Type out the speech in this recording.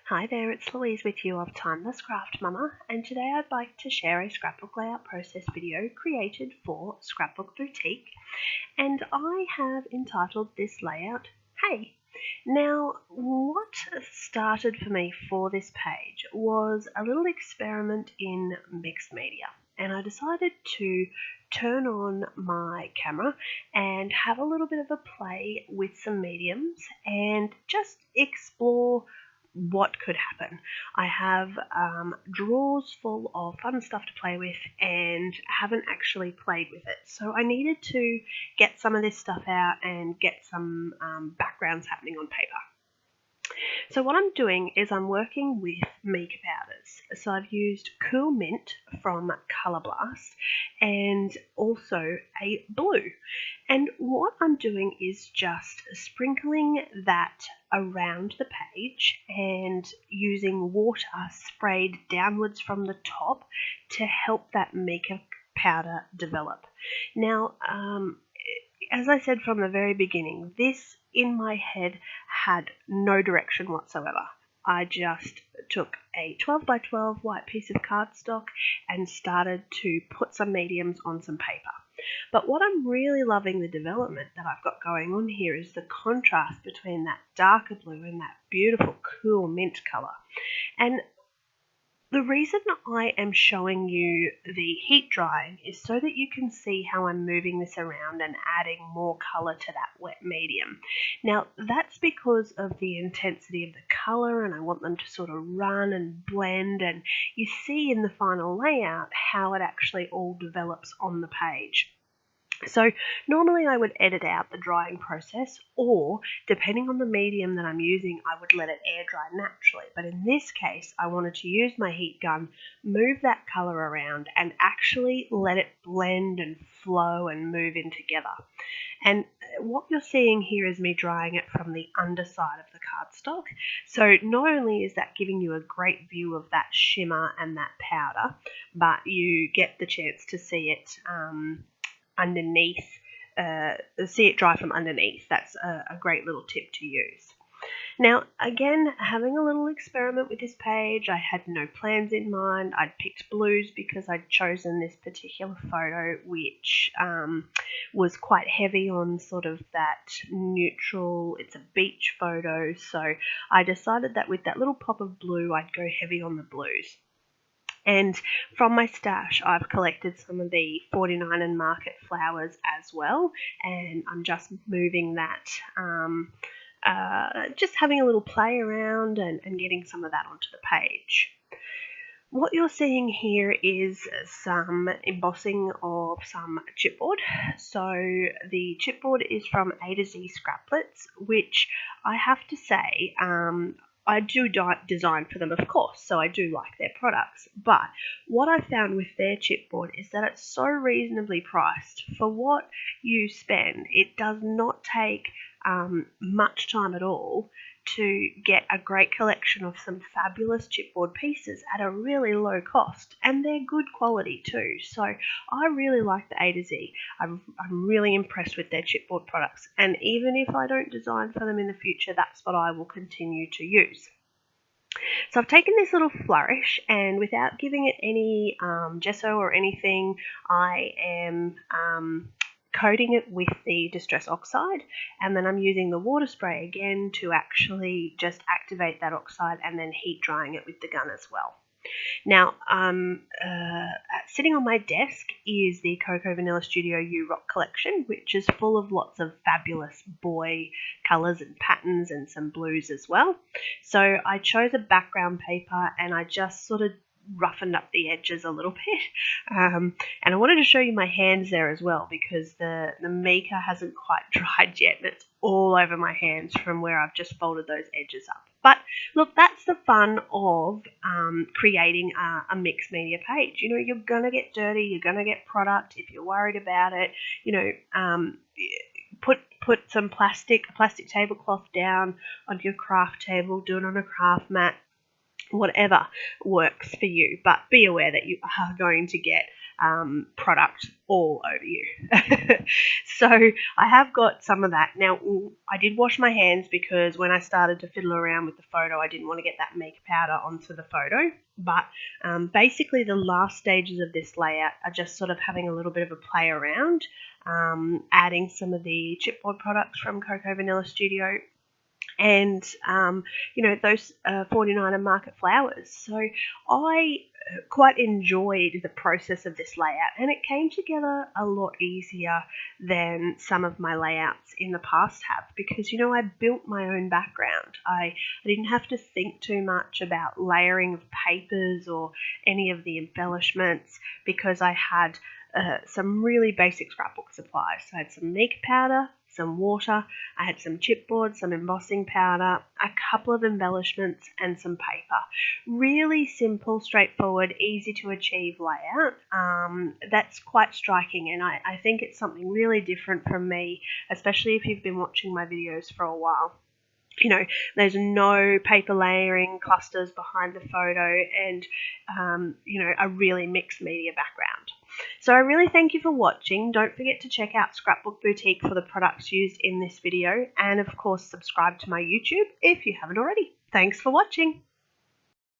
Hi there, it's Louise with you of Timeless Craft Mama, and today I'd like to share a scrapbook layout process video created for Scrapbook Boutique, and I have entitled this layout, Hey. Now, what started for me for this page was a little experiment in mixed media, and I decided to turn on my camera and have a little bit of a play with some mediums and just explore what could happen. I have drawers full of fun stuff to play with and haven't actually played with it. So I needed to get some of this stuff out and get some backgrounds happening on paper. So what I'm doing is I'm working with mica powders. So I've used Cool Mint from Colour Blast and also a blue. And what I'm doing is just sprinkling that around the page and using water sprayed downwards from the top to help that mica powder develop. Now, as I said from the very beginning, this in my head had no direction whatsoever. I just took a 12 by 12 white piece of cardstock and started to put some mediums on some paper. But what I'm really loving the development that I've got going on here is the contrast between that darker blue and that beautiful cool mint colour. And the reason I am showing you the heat drying is so that you can see how I'm moving this around and adding more colour to that wet medium. Now, that's because of the intensity of the colour, and I want them to sort of run and blend, and you see in the final layout how it actually all develops on the page. So normally I would edit out the drying process, or depending on the medium that I'm using, I would let it air dry naturally. But in this case, I wanted to use my heat gun, move that colour around, and actually let it blend and flow and move in together. And what you're seeing here is me drying it from the underside of the cardstock. So not only is that giving you a great view of that shimmer and that powder, but you get the chance to see it underneath, see it dry from underneath. That's a great little tip to use. Now, again, having a little experiment with this page, I had no plans in mind. I'd picked blues because I'd chosen this particular photo, which was quite heavy on sort of that neutral, it's a beach photo, so I decided that with that little pop of blue, I'd go heavy on the blues. And from my stash, I've collected some of the 49 and Market flowers as well, and I'm just moving that, just having a little play around and getting some of that onto the page. What you're seeing here is some embossing of some chipboard. So the chipboard is from A to Z Scraplets, which I have to say, I do design for them, of course, so I do like their products. But what I've found with their chipboard is that it's so reasonably priced. For what you spend, it does not take much time at all to get a great collection of some fabulous chipboard pieces at a really low cost, and they're good quality too. So I really like the A to Z. I'm really impressed with their chipboard products, and even if I don't design for them in the future, that's what I will continue to use. So I've taken this little flourish, and without giving it any gesso or anything, I am coating it with the Distress Oxide, and then I'm using the water spray again to actually just activate that oxide and then heat drying it with the gun as well. Now, sitting on my desk is the Cocoa Vanilla Studio U Rock collection, which is full of lots of fabulous boy colours and patterns and some blues as well. So I chose a background paper and I just sort of roughened up the edges a little bit, and I wanted to show you my hands there as well, because the mica hasn't quite dried yet and it's all over my hands from where I've just folded those edges up. But look, that's the fun of creating a mixed media page. You know, you're gonna get dirty, you're gonna get product. If you're worried about it, you know, put some a plastic tablecloth down on your craft table, do it on a craft mat, whatever works for you, but be aware that you are going to get product all over you. So I have got some of that. Now, I did wash my hands because when I started to fiddle around with the photo, I didn't want to get that mica powder onto the photo. But basically the last stages of this layout are just sort of having a little bit of a play around, adding some of the chipboard products from Cocoa Vanilla Studio, and those 49er market flowers. So I quite enjoyed the process of this layout, and it came together a lot easier than some of my layouts in the past have, because I built my own background. I didn't have to think too much about layering of papers or any of the embellishments, because I had some really basic scrapbook supplies. So I had some mica powder, some water, I had some chipboard, some embossing powder, a couple of embellishments, and some paper. Really simple, straightforward, easy to achieve layout. That's quite striking, and I think it's something really different from me, especially if you've been watching my videos for a while. There's no paper layering clusters behind the photo, and a really mixed media background. So I really thank you for watching. Don't forget to check out Scrapbook Boutique for the products used in this video, and of course subscribe to my YouTube if you haven't already. Thanks for watching.